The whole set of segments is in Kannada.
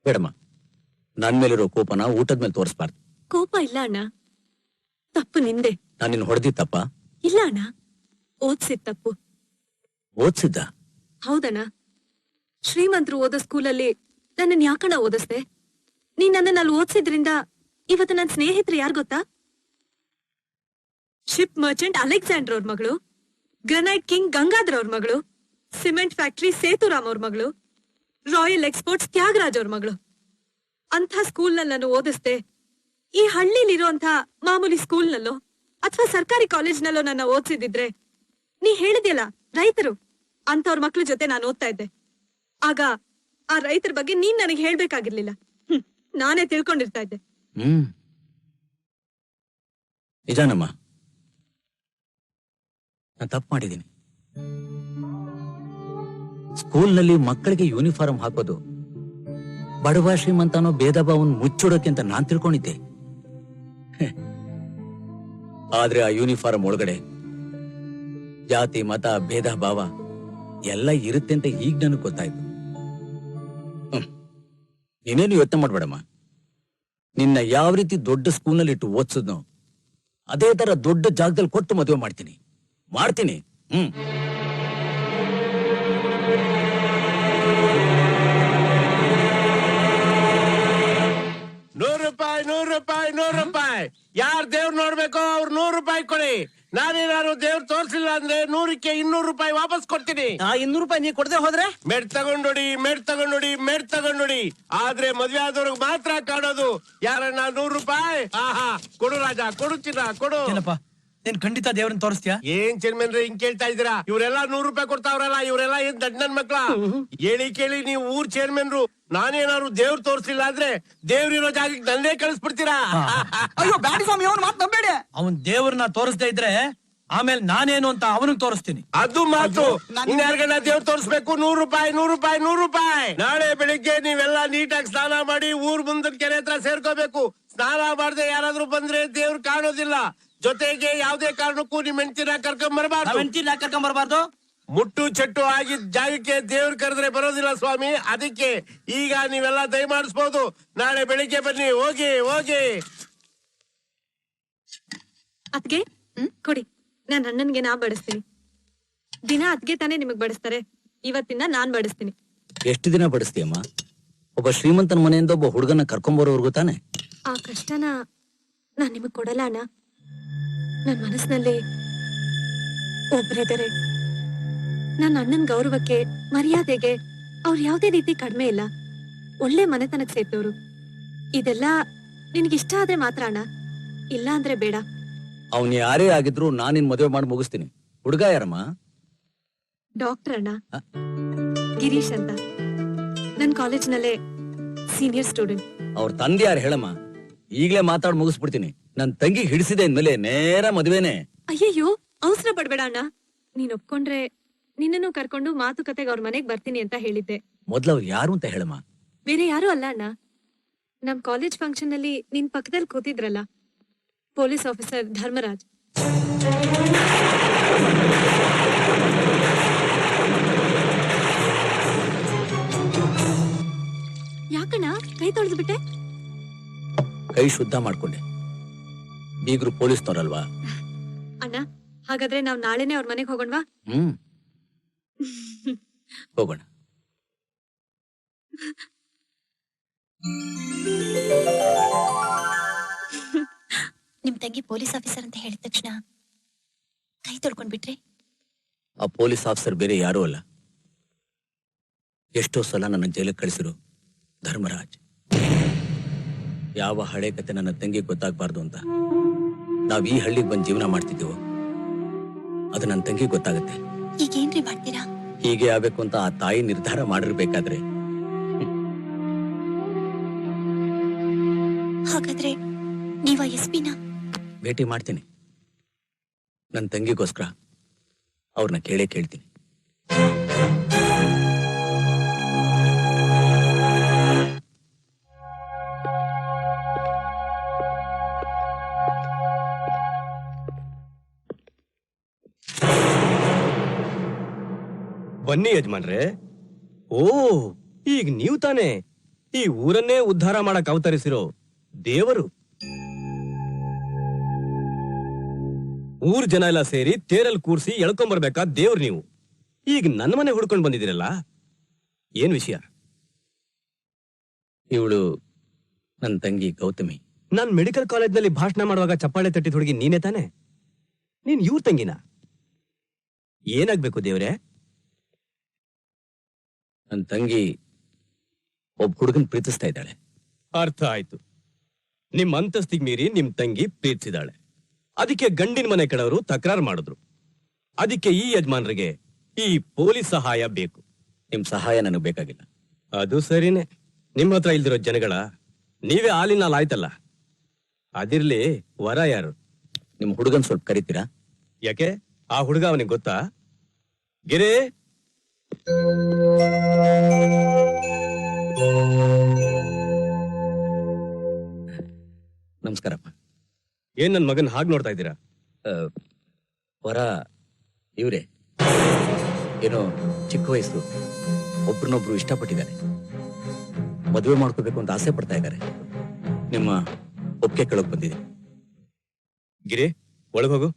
ಬೇಡಮ್ಮ, ನನ್ ಮೇಲಿರೋ ಕೋಪನ ಊಟದ ಮೇಲೆ ತೋರಿಸ್ಬಾರ್ದು. ಕೋಪ ಇಲ್ಲ ಅಣ್ಣ, ತಪ್ಪು ನಿಂದೆ. ನಾನು ನಿನ್ನ ಹೊಡೆದಿತ್ತಪ್ಪ? ಇಲ್ಲ ಅಣ್ಣ, ಓದ್ಸಿದ್ ತಪ್ಪು. ಓದ್ಸಿದ್ದ? ಹೌದಣ್ಣ. ಶ್ರೀಮಂತರು ಓದೋ ಸ್ಕೂಲಲ್ಲಿ ನನ್ನನ್ ಯಾಕಣ್ಣ ಓದಿಸ್ದೆ? ನೀನ್ ನನ್ನನ್ನು ಅಲ್ಲಿ ಓದ್ಸಿದ್ರಿಂದ ಇವತ್ತು ನನ್ನ ಸ್ನೇಹಿತರು ಯಾರು ಗೊತ್ತಾ? ಶಿಪ್ ಮರ್ಚೆಂಟ್ ಅಲೆಕ್ಸಾಂಡರ್ ಅವ್ರ ಮಗಳು, ಗ್ರನೈಟ್ ಕಿಂಗ್ ಗಂಗಾಧರ್ ಅವ್ರ ಮಗಳು, ಸಿಮೆಂಟ್ ಫ್ಯಾಕ್ಟರಿ ಸೇತುರಾಮ್ ಅವ್ರ ಮಗಳು, ರಾಯಲ್ ಎಕ್ಸ್ಪೋರ್ಟ್ಸ್ ತ್ಯಾಗರಾಜ್ ಅವ್ರ ಮಗಳು. ಅಂಥ ಸ್ಕೂಲ್ನಲ್ಲಿ ನಾನು ಓದಿಸ್ದೆ ಈ ಹಳ್ಳಿಲಿರುವಂಥ ಮಾಮೂಲಿ ಸ್ಕೂಲ್ನಲ್ಲೋ ಅಥವಾ ಸರ್ಕಾರಿ ಕಾಲೇಜ್ನಲ್ಲೋ ನನ್ನ ಓದಿಸಿದ್ರೆ, ನೀ ಹೇಳಿದ್ಯಲ್ಲ ರೈತರು, ಅಂತವ್ರ ಮಕ್ಳ ಜೊತೆ ನಾನು ಓದ್ತಾ ಇದ್ದೆ. ಆಗ ಆ ರೈತರ ಬಗ್ಗೆ ನೀನ್ ನನಗೆ ಹೇಳ್ಬೇಕಾಗಿರ್ಲಿಲ್ಲ, ನಾನೇ ತಿಳ್ಕೊಂಡಿರ್ತಾ ಇದ್ದೆ. ನಿಜಾನಮ್ಮ, ನಾನು ತಪ್ಪು ಮಾಡಿದ್ದೀನಿ. ಸ್ಕೂಲ್ನಲ್ಲಿ ಮಕ್ಕಳಿಗೆ ಯೂನಿಫಾರ್ಮ್ ಹಾಕೋದು ಬಡವ ಶ್ರೀಮಂತನೋ ಭೇದ ಭಾವನ್ ಮುಚ್ಚೋಡಕ್ಕೆ ಅಂತ ನಾನ್ ತಿಳ್ಕೊಂಡಿದ್ದೆ. ಆದ್ರೆ ಆ ಯೂನಿಫಾರ್ಮ್ ಒಳಗಡೆ ಜಾತಿ ಮತ ಭೇದ ಭಾವ ಎಲ್ಲ ಇರುತ್ತೆ ಅಂತ ಈಗ ನನಗೆ ಗೊತ್ತಾಯ್ತು. ನೀನೇನು ಯೋಚನೆ ಮಾಡ್ಬೇಡಮ್ಮ. ನಿನ್ನ ಯಾವ ರೀತಿ ದೊಡ್ಡ ಸ್ಕೂಲ್ನಲ್ಲಿ ಇಟ್ಟು ಓದಿಸಿದ್ನೋ ಅದೇ ತರ ದೊಡ್ಡ ಜಾಗದಲ್ಲಿ ಕೊಟ್ಟು ಮದುವೆ ಮಾಡ್ತೀನಿ. ₹100 ಯಾರ್ ದೇವ್ರ ನೋಡ್ಬೇಕೋ ಅವ್ರು ₹100 ಕೊಡಿ. ನಾನೇನಾದ್ರು ದೇವ್ರ ತೋರ್ಸಿಲ್ಲ ಅಂದ್ರೆ 100ಕ್ಕೆ ₹200 ವಾಪಸ್ ಕೊಡ್ತೀನಿ. ₹200 ನೀ ಕೊಡದೆ ಹೋದ್ರೆ ಮೆಡ್ ತಗೊಂಡೋಡಿ. ಆದ್ರೆ ಮದ್ವೆ ಆದವ್ರಿಗೆ ಮಾತ್ರ ಕಾಣೋದು. ಯಾರನ್ನ ₹100? ಆಹಾ, ಕೊಡು ರಾಜ, ಕೊಡು ಚಿನ್ನ, ಕೊಡು. ನೀನ್ ಖಂಡಿತ ದೇವ್ರನ್ನ ತೋರಿಸ್ತೀಯ? ಏನ್ ಚೆನ್ಮೇನ್ರೆ ಹಿಂಗ್ ಕೇಳ್ತಾ ಇದ್ದೀರಾ? ಇವರೆಲ್ಲ ₹100 ಕೊಡ್ತಾವ್ರಲ್ಲ, ಇವರೆಲ್ಲ ಏನ್ ದಡ್ಡನ್ ಮಕ್ಳ? ಹೇಳಿ ಕೇಳಿ ನೀವು ಊರ್ ಚೇರ್ಮನ್ರು. ನಾನೇನಾದ್ರು ದೇವ್ರ ತೋರ್ಸಿಲ್ಲ ಅಂದ್ರೆ ದೇವ್ರಿರೋ ಜಾಗಕ್ಕೆ ನನ್ನೇ ಕಳಿಸ್ಬಿಡ್ತೀರಾ? ಅಯ್ಯೋ ಬ್ಯಾಡಿ ಸ್ವಾಮಿ, ಅವನ್ ಮಾತು ನಂಬೇಡಿ. ಅವನ್ ದೇವ್ರನ್ನ ತೋರಿಸದೇ ಇದ್ರೆ ಆಮೇಲೆ ನಾನೇನು ಅಂತ ಅವನಿಗೆ ತೋರಿಸ್ತೀನಿ. ಅದು ಮಾತು. ಇನ್ಯಾರ್ಗನ್ನ ದೇವ್ರ ತೋರಿಸ್ಬೇಕು? ₹100. ನಾಳೆ ಬೆಳಿಗ್ಗೆ ನೀವೆಲ್ಲ ನೀಟಾಗಿ ಸ್ನಾನ ಮಾಡಿ ಊರ್ ಮುಂದಿನ ಕೆರೆ ಹತ್ರ ಸೇರ್ಕೋಬೇಕು. ಸ್ನಾನ ಮಾಡದೆ ಯಾರಾದ್ರೂ ಬಂದ್ರೆ ದೇವ್ರು ಕಾಣೋದಿಲ್ಲ. ಜೊತೆಗೆ ಯಾವ್ದೇ ಕಾರಣಕ್ಕೂ ನಿಮ್ ಹೆಂಡತಿನ ಕರ್ಕೊಂಬರ್ಬಾರ್ದು. ಮುಟ್ಟು ಚಟ್ಟು ಆಗಿದ್ ಜಾಗಕ್ಕೆ ದೇವ್ರು ಕರೆದ್ರೆ ಬರೋದಿಲ್ಲ ಸ್ವಾಮಿ. ಅದಕ್ಕೆ ಈಗ ನೀವೆಲ್ಲ ದಯಮಾಡಿಸ್ಬೋದು. ನಾಳೆ ಬೆಳಿಗ್ಗೆ ಬನ್ನಿ. ಹೋಗಿ. ಅದ್ಗೆ ಕೊಡಿ, ನಾನ್ ಅಣ್ಣನ್ಗೆ ನಾ ಬಡಿಸ್ತೀನಿ. ದಿನ ಅದ್ಗೆ ತಾನೇ ನಿಮಗ್ ಬಡಿಸ್ತಾರೆ, ಇವತ್ತಿಂದ ನಾನ್ ಬಡಿಸ್ತೀನಿ. ಎಷ್ಟು ದಿನ ಬಡಿಸ್ತೀಯಮ್ಮ? ಒಬ್ಬ ಶ್ರೀಮಂತನ ಮನೆಯಿಂದ ಒಬ್ಬ ಹುಡುಗನ ಕರ್ಕೊಂಬರೋರ್ಗು ತಾನೆ. ಆ ಕಷ್ಟನ ನಾನ್ ನಿಮಗ್ ಕೊಡಲ್ಲ ಅಣ್ಣ. ನನ್ ಮನಸ್ಸಿನಲ್ಲಿ ಒಬ್ರಿದ್ದಾರೆ. ನನ್ನ ಅಣ್ಣನ್ ಗೌರವಕ್ಕೆ, ಮರ್ಯಾದೆಗೆ ಅವ್ರು ಯಾವ್ದೇ ರೀತಿ ಕಡಿಮೆ ಇಲ್ಲ. ಒಳ್ಳೆ ಮನೆತನಕ್ ಸೇರ್ತವ್ರು. ಇದೆಲ್ಲ ನಿನ್ಗಿಷ್ಟ ಆದ್ರೆ ಮಾತ್ರ ಅಣ್ಣ, ಇಲ್ಲ ಅಂದ್ರೆ ಬೇಡ. ಅವನ್ ಯಾರೇ ಆಗಿದ್ರು ನಾನಿನ್ ಮದುವೆ ಮಾಡಿ ಮುಗಿಸ್ತೀನಿ. ಹುಡುಗ ಯಾರಮ್ಮ? ಡಾಕ್ಟರ್ ಅಣ್ಣ, ಗಿರೀಶ್ ಅಂತ. ನನ್ ಕಾಲೇಜ್ನಲ್ಲೇ ಸೀನಿಯರ್ ಸ್ಟೂಡೆಂಟ್. ಅವ್ರ ತಂದೆ ಯಾರು ಹೇಳಮ್ಮ? ಈಗ್ಲೇ ಮಾತಾಡ್ ಮುಗಿಸ್ಬಿಡ್ತೀನಿ. ನನ್ ತಂಗಿ ಹಿಡಿಸಿದೆ ಅಂದ್ಮೇಲೆ ನೇರ ಮದುವೆನೆ. ಅಯ್ಯಯ್ಯೋ, ಅವಸರ ಪಡ್ಬೇಡ ಅಣ್ಣ. ನೀನ್ ಒಪ್ಕೊಂಡ್ರೆ ನಿನ್ನನ್ನು ಕರ್ಕೊಂಡು ಮಾತುಕತೆಗೆ ಅವ್ರ ಮನೆಗ್ ಬರ್ತೀನಿ ಅಂತ ಹೇಳಿದ್ದೆ. ಮೊದ್ಲವ್ರು ಯಾರು ಅಂತ ಹೇಳಮ್ಮ. ಬೇರೆ ಯಾರು ಅಲ್ಲ ಅಣ್ಣ, ನಮ್ ಕಾಲೇಜ್ ಫಂಕ್ಷನ್ ಅಲ್ಲಿ ನಿನ್ ಪಕ್ಕದಲ್ಲಿ ಕೂತಿದ್ರಲ್ಲ, ಪೊಲೀಸ್ ಆಫೀಸರ್ ಧರ್ಮರಾಜ್. ಯಾಕಣ್ಣ ಕೈ ತೊಳೆದು ಬಿಟ್ಟೆ? ಕೈ ಶುದ್ಧ ಮಾಡ್ಕೊಂಡೆ. ಬೀಗರು ಪೊಲೀಸ್ನವ್ರಲ್ವಾ? ಅಣ್ಣ, ಹಾಗಾದ್ರೆ ನಾವ್ ನಾಳೆನೆ ಅವ್ರ ಮನೆಗ್ ಹೋಗೋಣವಾ? ಹೋಗೋಣ. ನಿಮ್ ತಂಗಿ ಪೊಲೀಸ್ ಆಫೀಸರ್ ಅಂತ ಹೇಳಿದ ತಕ್ಷಣ ಕೈ ತೊಳ್ಕೊಂಡ್ಬಿಟ್ರೆ? ಆ ಪೊಲೀಸ್ ಆಫೀಸರ್ ಬೇರೆ ಯಾರೂ ಅಲ್ಲ, ಎಷ್ಟೋ ಸಲ ನನ್ನ ಜೈಲಿಗೆ ಕಳಿಸಿರು ಧರ್ಮರಾಜ್. ಯಾವ ಹಳೆ ಕತೆ ನನ್ನ ತಂಗಿ ಗೊತ್ತಾಗಬಾರ್ದು ಅಂತ ನಾವ್ ಈ ಹಳ್ಳಿಗೆ ಬಂದು ಜೀವನ ಮಾಡ್ತಿದ್ದೀವೋ ಅದು ನನ್ನ ತಂಗಿ ಗೊತ್ತಾಗತ್ತೆ. ಈಗೇನ್ರಿ ಮಾಡ್ತೀರಾ? ಹೀಗೆ ಆಗ್ಬೇಕು ಅಂತ ಆ ತಾಯಿ ನಿರ್ಧಾರ ಮಾಡಿರ್ಬೇಕಾದ್ರೆ. ಹಾಗಾದ್ರೆ ನೀವ ಎಸ್ಪಿನ ಭೇಟಿ ಮಾಡ್ತೀನಿ. ನನ್ನ ತಂಗಿಗೋಸ್ಕರ ಅವ್ರನ್ನ ಕೇಳ್ತೀನಿ. ಬನ್ನಿ ಯಜಮಾನ್ರೆ. ಓ, ಈಗ ನೀವು ತಾನೇ ಈ ಊರನ್ನೇ ಉದ್ಧಾರ ಮಾಡಕ್ ಅವತರಿಸಿರೋ ದೇವರು. ಊರ್ ಜನ ಎಲ್ಲ ಸೇರಿ ತೇರಲ್ಲಿ ಕೂರ್ಸಿ ಎಳ್ಕೊಂಬರ್ಬೇಕಾ ದೇವ್ರು ನೀವು. ಈಗ ನನ್ನ ಮನೆ ಹುಡ್ಕೊಂಡ್ ಬಂದಿದ್ದೀರಲ್ಲ, ಏನ್ ವಿಷಯ? ಇವಳು ನನ್ನ ತಂಗಿ ಗೌತಮಿ. ನಾನ್ ಮೆಡಿಕಲ್ ಕಾಲೇಜ್ನಲ್ಲಿ ಭಾಷಣ ಮಾಡುವಾಗ ಚಪ್ಪಾಳೆ ತಟ್ಟಿದ ಹುಡುಗಿ ನೀನೇ ತಾನೆ? ನೀನ್ ಇವ್ರ ತಂಗಿನ? ಏನಾಗ್ಬೇಕು ದೇವ್ರೆ? ನನ್ನ ತಂಗಿ ಒಬ್ಬ ಹುಡುಗನ್ ಪ್ರೀತಿಸ್ತಾ ಇದ್ದಾಳೆ. ಅರ್ಥ ಆಯ್ತು. ನಿಮ್ ಅಂತಸ್ತಿಗ್ ಮೀರಿ ನಿಮ್ ತಂಗಿ ಪ್ರೀತಿಸಿದಾಳೆ. ಅದಕ್ಕೆ ಗಂಡಿನ ಮನೆ ಕಡೆಯವರು ತಕರಾರು ಮಾಡಿದ್ರು. ಅದಕ್ಕೆ ಈ ಯಜಮಾನ್ರಿಗೆ ಈ ಪೊಲೀಸ್ ಸಹಾಯ ಬೇಕು. ನಿಮ್ ಸಹಾಯ ನನಗೆ ಬೇಕಾಗಿಲ್ಲ. ಅದು ಸರಿನೇ. ನಿಮ್ ಹತ್ರ ಇಲ್ದಿರೋ ಜನಗಳ ನೀವೇ ಹಾಲಿನ ಆಯ್ತಲ್ಲ. ಅದಿರ್ಲಿ, ವರ ಯಾರು? ನಿಮ್ ಹುಡುಗನ್ ಸ್ವಲ್ಪ ಕರಿತೀರಾ? ಯಾಕೆ? ಆ ಹುಡುಗ ಅವನಿಗೆ ಗೊತ್ತಾ? ಗಿರೇ, ನಮಸ್ಕಾರಪ್ಪ. ಏನ್ ನನ್ ಮಗನ್ ಹಾಗೆ ನೋಡ್ತಾ ಇದ್ದೀರಾ? ವರ ಇವ್ರೆ. ಏನೋ ಚಿಕ್ಕ ವಯಸ್ಸು, ಒಬ್ರನ್ನೊಬ್ರು ಇಷ್ಟಪಟ್ಟಿದ್ದಾರೆ, ಮದುವೆ ಮಾಡ್ಕೋಬೇಕು ಅಂತ ಆಸೆ ಪಡ್ತಾ ಇದ್ದಾರೆ. ನಿಮ್ಮ ಒಪ್ಪಿಗೆ ಕೇಳೋಕ್ ಬಂದಿದೆ. ಗಿರಿ, ಒಳಗೋಗು.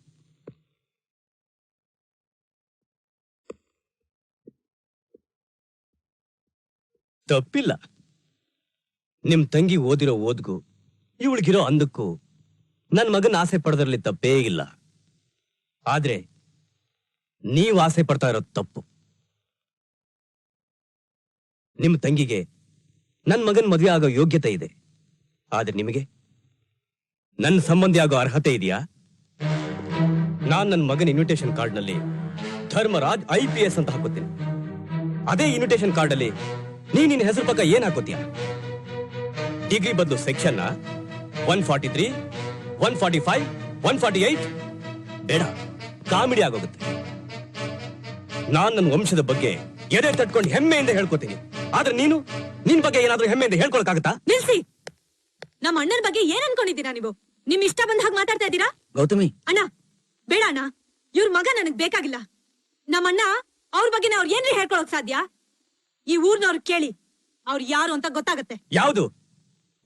ತಪ್ಪಿಲ್ಲ. ನಿಮ್ ತಂಗಿ ಓದಿರೋ ಓದ್ಗೂ ಇವಳಿಗಿರೋ ಅಂದಕ್ಕೂ ನನ್ ಮಗನ್ ಆಸೆ ಪಡೋದ್ರಲ್ಲಿ ತಪ್ಪೇ ಇಲ್ಲ. ಆದ್ರೆ ನೀವ್ ಆಸೆ ಪಡ್ತಾ ಇರೋದು ತಪ್ಪು. ನಿಮ್ ತಂಗಿಗೆ ನನ್ ಮಗನ್ ಮದುವೆ ಆಗೋ ಯೋಗ್ಯತೆ ಇದೆ, ಆದ್ರೆ ನಿಮಗೆ ನನ್ನ ಸಂಬಂಧಿ ಆಗೋ ಅರ್ಹತೆ ಇದೆಯಾ? ನಾನ್ ನನ್ನ ಮಗನ ಇನ್ವಿಟೇಷನ್ ಕಾರ್ಡ್ ನಲ್ಲಿ ಧರ್ಮರಾಜ್ IPS ಅಂತ ಹಾಕೋತೀನಿ. ಅದೇ ಇನ್ವಿಟೇಷನ್ ಕಾರ್ಡ್ ಅಲ್ಲಿ ನಿನ್ನ ಹೆಸರು ಪಕ್ಕ ಏನ್ ಹಾಕೋತೀಯ? ಡಿಗ್ರಿ ಬದಲು ಸೆಕ್ಷನ್ 143, 145, 148 ಬೇಡ, ಕಾಮಿಡಿ ಆಗೋಗುತ್ತೆ. ನಾನ್ ನನ್ನ ವಂಶದ ಬಗ್ಗೆ ಎದೆ ತಟ್ಕೊಂಡು ಹೆಮ್ಮೆಯಿಂದ ಹೇಳ್ಕೊತೀನಿ. ಆದ್ರೆ ನಿನ್ ಬಗ್ಗೆ ಏನಾದ್ರೂ ಹೆಮ್ಮೆಯಿಂದ ಹೇಳ್ಕೊಳಕ್ಕಾಗತ್ತಾ? ನಿಲ್ಸಿ. ನಮ್ಮ ಅಣ್ಣನ ಬಗ್ಗೆ ಏನ್ ಅನ್ಕೊಂಡಿದ್ದೀರಾ ನೀವು? ನಿಮ್ ಇಷ್ಟ ಬಂದ ಹಾಗೆ ಮಾತಾಡ್ತಾ ಇದ್ದೀರಾ? ಗೌತಮಿ, ಅಣ್ಣ ಬೇಡ ಅಣ್ಣ, ಇವ್ರ ಮಗ ನನಗ್ ಬೇಕಾಗಿಲ್ಲ. ನಮ್ಮಣ್ಣ ಅವ್ರ ಬಗ್ಗೆ ಅವ್ರ ಏನ್ರಿ ಹೇಳ್ಕೊಳಕ್ ಸಾಧ್ಯ? ಈ ಊರ್ನವ್ರು ಕೇಳಿ, ಅವ್ರು ಯಾರು ಅಂತ ಗೊತ್ತಾಗತ್ತೆ. ಯಾವುದು?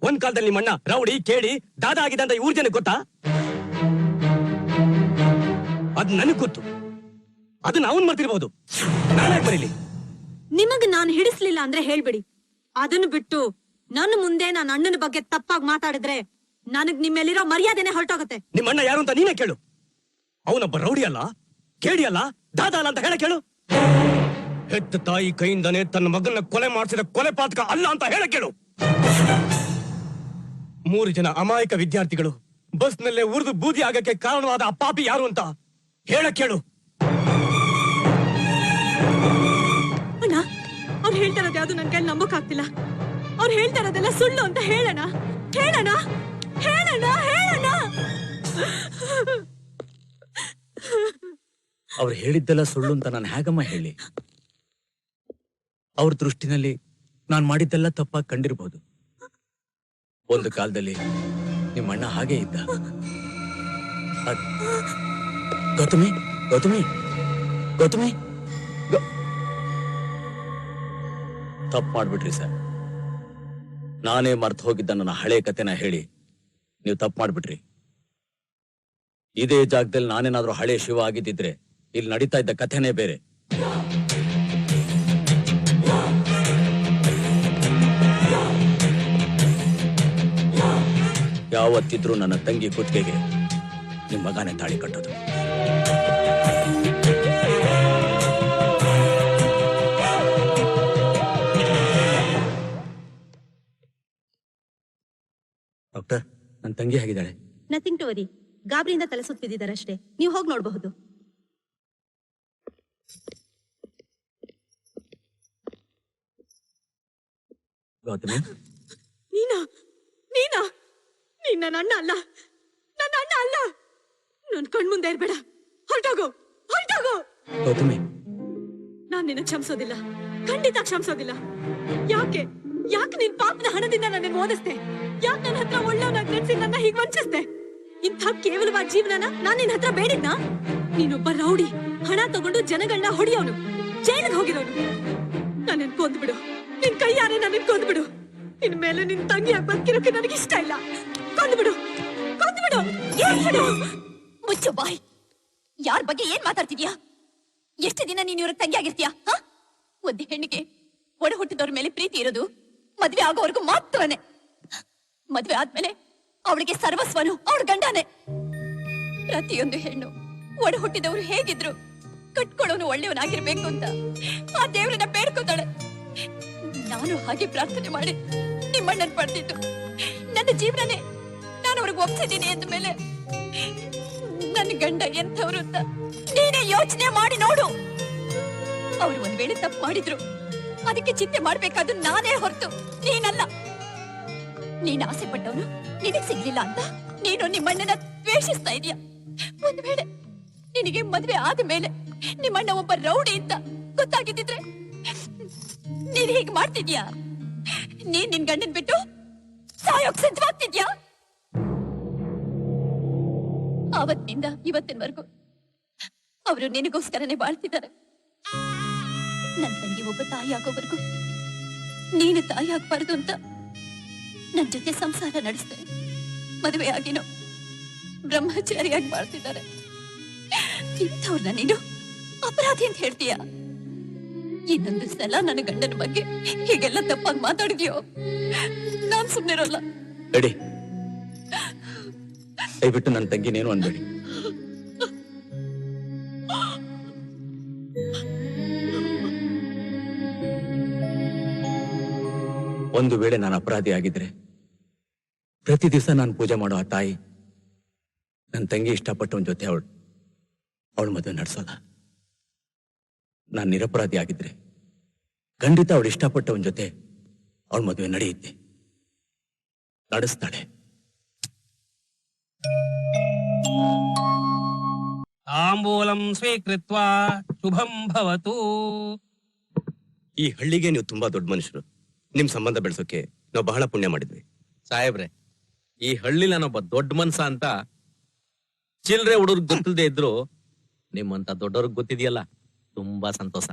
ಒಂದ್ ಕಾಲದಲ್ಲಿ ನಿಮ್ಮಣ್ಣ ರೌಡಿ ಕೇಳಿ ದಾದಾ ಆಗಿದೆ ಅಂತ ಊರ್ ಜನಕ್ಕೆ ಗೊತ್ತಾ? ಅದ್ ನನಗ್ ಗೊತ್ತು. ಅದನ್ನ ಅವನ್ ಮರ್ತಿರ್ಬಹುದು, ನಾನೇ ಬರೀಲಿ. ನಿಮಗ್ ನಾನ್ ಹಿಡಿಸ್ಲಿಲ್ಲ ಅಂದ್ರೆ ಹೇಳ್ಬಿಡಿ. ಅದನ್ನು ಬಿಟ್ಟು ನನ್ನ ಮುಂದೆ ನನ್ನ ಅಣ್ಣನ ಬಗ್ಗೆ ತಪ್ಪಾಗಿ ಮಾತಾಡಿದ್ರೆ ನನಗ್ ನಿಮ್ಮೆಲ್ಲಿರೋ ಮರ್ಯಾದೆನೆ ಹೊರಟೋಗತ್ತೆ. ನಿಮ್ಮಣ್ಣ ಯಾರು ಅಂತ ನೀನೇ ಕೇಳು. ಅವನೊಬ್ಬ ರೌಡಿ ಅಲ್ಲ, ಕೇಳಿ ಅಲ್ಲ, ದಾದಾ ಅಲ್ಲ ಅಂತ ಹೇಳ ಕೇಳು. ಹೆತ್ತ ತಾಯಿ ಕೈಯಿಂದನೇ ತನ್ನ ಮಗನ ಕೊಲೆ ಮಾಡಿಸಿದ ಕೊಲೆ ಪಾತಕ ಅಲ್ಲ ಅಂತ ಹೇಳ ಕೇಳು. 3 ಜನ ಅಮಾಯಕ ವಿದ್ಯಾರ್ಥಿಗಳು ಬಸ್ನಲ್ಲೇ ಉರಿದು ಬೂದಿ ಆಗಕ್ಕೆ ಕಾರಣವಾದ ಆ ಪಾಪಿ ಯಾರು ಅಂತ ಹೇಳ ಕೇಳು. ಅಣ್ಣ, ಅವ್ರು ಹೇಳ್ತಾ ಇರೋದು ಯಾವ್ದು ನನ್ ಕೈಲಿ ನಂಬಕ್ ಆಗ್ತಿಲ್ಲ. ಅವ್ರು ಹೇಳ್ತಾ ಇರೋದೆಲ್ಲ ಸುಳ್ಳು ಅಂತ ಹೇಳೋಣ. ಹೇಳೋಣ ಹೇಳೋಣ ಹೇಳೋಣ. ಅವ್ರು ಹೇಳಿದ್ದೆಲ್ಲ ಸುಳ್ಳು ಅಂತ ನಾನು ಹೇಗಮ್ಮ ಹೇಳಿ? ಅವ್ರ ದೃಷ್ಟಿನಲ್ಲಿ ನಾನ್ ಮಾಡಿದ್ದೆಲ್ಲ ತಪ್ಪಾಗಿ ಕಂಡಿರ್ಬೋದು. ಒಂದು ಕಾಲದಲ್ಲಿ ನಿಮ್ಮ ಅಣ್ಣ ಹಾಗೆ ಇದ್ದ. ಗೌತಮಿ, ಗೌತಮಿ, ಗೌತಮಿ, ತಪ್ಪು ಮಾಡ್ಬಿಟ್ರಿ ಸರ್. ನಾನೇ ಮರ್ತು ಹೋಗಿದ್ದ ನನ್ನ ಹಳೆ ಕತೆನ ಹೇಳಿ ನೀವು ತಪ್ಪು ಮಾಡ್ಬಿಟ್ರಿ. ಇದೇ ಜಾಗದಲ್ಲಿ ನಾನೇನಾದ್ರೂ ಹಳೆ ಶಿವ ಆಗಿದ್ದಿದ್ರೆ ಇಲ್ಲಿ ನಡೀತಾ ಇದ್ದ ಕಥೆನೇ ಬೇರೆ. ಯಾವತ್ತಿದ್ರೂ ನನ್ನ ತಂಗಿ ಕುತ್ತಿಗೆಗೆ ನಿಮ್ಮ ಮಗನೇ ತಾಳಿ ಕಟ್ಟೋದು. ಡಾಕ್ಟರ್, ನನ್ನ ತಂಗಿ ಹೇಗಿದ್ದಾಳೆ? Nothing to worry. ಗಾಬರಿಯಿಂದ ತಲೆ ಸುತ್ತಿದ್ದಾರಷ್ಟೇ. ನೀವು ಹೋಗಿ ನೋಡಬಹುದು. ಗೌತಮಿ, ನೀನಾ ನೀನಾ ನೀನ್ ನನ್ನ ಅಣ್ಣ ಅಲ್ಲ, ನನ್ನ ಅಣ್ಣ ಅಲ್ಲ. ನನ್ ಕಣ್ಮುಂದೆ ಇರ್ಬೇಡ. ಹೊರಟೋಗು, ಹೊರಟೋಗು. ಗೌತಮಿ, ನಾನ್ ನಿನ್ನ ಕ್ಷಮಿಸೋದಿಲ್ಲ, ಖಂಡಿತ ಕ್ಷಮಿಸೋದಿಲ್ಲ. ಯಾಕೆ ಯಾಕೆ ನಿನ್ ಪಾಪನ ಹಣದಿಂದ ನನ್ನ ಓದಿಸ್ದೆ? ಯಾಕೆ ನನ್ನ ಹತ್ರ ಒಳ್ಳೆಯವನಾಗಿ ನೆನ್ಸಿ ನನ್ನ ಹೀಗ್ ವಂಚಿಸ್ದೆ? ಇಂಥ ಕೇವಲವಾದ ಜೀವನನ ನಾನ್ ನಿನ್ ಹತ್ರ ಬೇಡಿದ್ನಾ? ನೀನೊಬ್ಬ ರೌಡಿ, ಹಣ ತಗೊಂಡು ಜನಗಳನ್ನ ಹೊಡಿಯೋನು, ಜೈಲಿಗೆ ಹೋಗಿರೋನು. ನನ್ನ ಕೊಂದ್ಬಿಡು, ನಿನ್ ಕೈಯಾರೆ ನನ್ನ ಕೊಂದ್ಬಿಡು. ಇನ್ಮೇಲೆ ನಿನ್ ತಂಗಿ ಬದುಕಿರೋಕೆ ನನಗೆ ಇಷ್ಟ ಇಲ್ಲ. ಕೊಂದ್ಬಿಡು, ಕೊಂದ್ಬಿಡು, ಏರ್ಬಿಡು. ಮುಚ್ಚು ಬಾಯ್. ಯಾರ ಬಗ್ಗೆ ಏನ್ ಮಾತಾಡ್ತಿದ್ಯಾ? ಎಷ್ಟು ದಿನ ನೀನ್ ಇವ್ರಿಗೆ ತಂಗಿ ಆಗಿರ್ತೀಯಾ? ಒಂದು ಹೆಣ್ಣಿಗೆ ಒಡ ಹುಟ್ಟಿದವ್ರ ಮೇಲೆ ಪ್ರೀತಿ ಇರೋದು ಮದ್ವೆ ಆಗೋವರೆಗೂ ಮಾತ್ರನೇ. ಮದ್ವೆ ಆದ್ಮೇಲೆ ಅವಳಿಗೆ ಸರ್ವಸ್ವನು ಅವಳ ಗಂಡನೇ. ಪ್ರತಿಯೊಂದು ಹೆಣ್ಣು ಒಡ ಹುಟ್ಟಿದವರು ಹೇಗಿದ್ರು ಕಟ್ಕೊಳ್ಳೋನು ಒಳ್ಳೆಯವನಾಗಿರ್ಬೇಕು ಅಂತ ಆ ದೇವ್ರನ್ನ ಬೇಡ್ಕೋತಾಳೆ. ನಾನು ಹಾಗೆ ಪ್ರಾರ್ಥನೆ ಮಾಡಿ ನಿಮ್ಮಣ್ಣನ್ ಪಡೆದಿದ್ದು ನನ್ನ ಜೀವನನೇ ನಾನು ಅವ್ರಿಗೆ ಒಪ್ಸಿದ್ದೀನಿ ಅಂದ ಮೇಲೆ ನನ್ನ ಗಂಡ ಎಂಥವ್ರು ಅಂತ ನೀನೇ ಯೋಚನೆ ಮಾಡಿ ನೋಡು. ಅವ್ರು ಒಂದ್ ವೇಳೆ ತಪ್ಪು ಮಾಡಿದ್ರು ಅದಕ್ಕೆ ಚಿಂತೆ ಮಾಡ್ಬೇಕಾದ್ರು ನಾನೇ ಹೊರತು ನೀನಲ್ಲ. ನೀನ್ ಆಸೆ ಪಟ್ಟವನು ನಿನಗ್ ಸಿಗ್ಲಿಲ್ಲ ಅಂತ ನೀನು ನಿಮ್ಮಣ್ಣನ ದ್ವೇಷಿಸ್ತಾ ಇದೀಯ. ಒಂದ್ ವೇಳೆ ನಿನಗೆ ಮದ್ವೆ ಆದ ಮೇಲೆ ನಿಮ್ಮಣ್ಣ ಒಬ್ಬ ರೌಡಿ ಅಂತ ಗೊತ್ತಾಗಿದ್ದಿದ್ರೆ ನೀನ್ ಹೀಗೆ ಮಾಡ್ತಿದ್ಯಾ? ನೀನ್ ನಿನ್ ಗಂಡನ್ ಬಿಟ್ಟು ಸಾಯೋಕ್ ಸಿದ್ಧವಾಗ್ತಿದ್ಯಾ? ಆವತ್ತಿನಿಂದ ಇವತ್ತಿನವರೆಗೂ ಅವರು ನಿನಗೋಸ್ಕರನೇ ಬಾಳ್ತಿದ್ದಾರೆ. ನನ್ ತಂಗಿ ಒಬ್ಬ ತಾಯಿ ಆಗೋವರೆಗೂ ನೀನು ತಾಯಿ ಆಗ್ಬಾರ್ದು ಅಂತ ನನ್ ಜೊತೆ ಸಂಸಾರ ನಡೆಸ್ತಾರೆ. ಮದುವೆ ಆಗಿನೋ ಬ್ರಹ್ಮಚಾರಿಯಾಗಿ ಬಾಳ್ತಿದ್ದಾರೆ. ಇಂಥವ್ರನ್ನ ನೀನು ಅಪರಾಧಿ ಅಂತ ಹೇಳ್ತೀಯ? ಇನ್ನೊಂದು ಸಲ ನನ್ನ ಗಂಡನ ಬಗ್ಗೆ ಹೀಗೆಲ್ಲ ತಪ್ಪಾಗಿ ಮಾತಾಡಿದ್ಯೋ ನಾನ್ ಸುಮ್ನಿರೋಲ್ಲ. ರೆಡಿ, ದಯವಿಟ್ಟು ನನ್ನ ತಂಗಿನೇನು ಅನ್ಬೇಡಿ. ಒಂದು ವೇಳೆ ನಾನು ಅಪರಾಧಿ ಆಗಿದ್ರೆ ಪ್ರತಿ ದಿವಸ ನಾನು ಪೂಜೆ ಮಾಡೋ ಆ ತಾಯಿ ನನ್ನ ತಂಗಿ ಇಷ್ಟಪಟ್ಟವನ ಜೊತೆ ಅವಳು ಮದುವೆ ನಡೆಸೋಲ್ಲ. ನಾನು ನಿರಪರಾಧಿ ಆಗಿದ್ರೆ ಖಂಡಿತ ಅವಳು ಇಷ್ಟಪಟ್ಟವನ ಜೊತೆ ಅವಳ ಮದುವೆ ನಡೆಯುತ್ತೆ, ನಡೆಸ್ತಾಳೆ. ತಾಂಬೂಲಂ ಸ್ವೀಕೃತ್ವ ಶುಭಂ ಭವತು. ಈ ಹಳ್ಳಿಗೆ ನೀವು ತುಂಬಾ ದೊಡ್ಡ ಮನುಷ್ಯರು. ನಿಮ್ ಸಂಬಂಧ ಬೆಳೆಸೋಕೆ ನಾವು ಬಹಳ ಪುಣ್ಯ ಮಾಡಿದ್ವಿ. ಸಾಹೇಬ್ರೆ, ಈ ಹಳ್ಳಿಲ ನಾನೊಬ್ಬ ದೊಡ್ಡ ಮನ್ಸ ಅಂತ ಚಿಲ್ರೆ ಹುಡುಗರು ಗೊತ್ತಿಲ್ಲದೆ ಇದ್ರು ನಿಮ್ಮಂತ ದೊಡ್ಡವ್ರಿಗೆ ಗೊತ್ತಿದೆಯಲ್ಲ, ತುಂಬಾ ಸಂತೋಷ.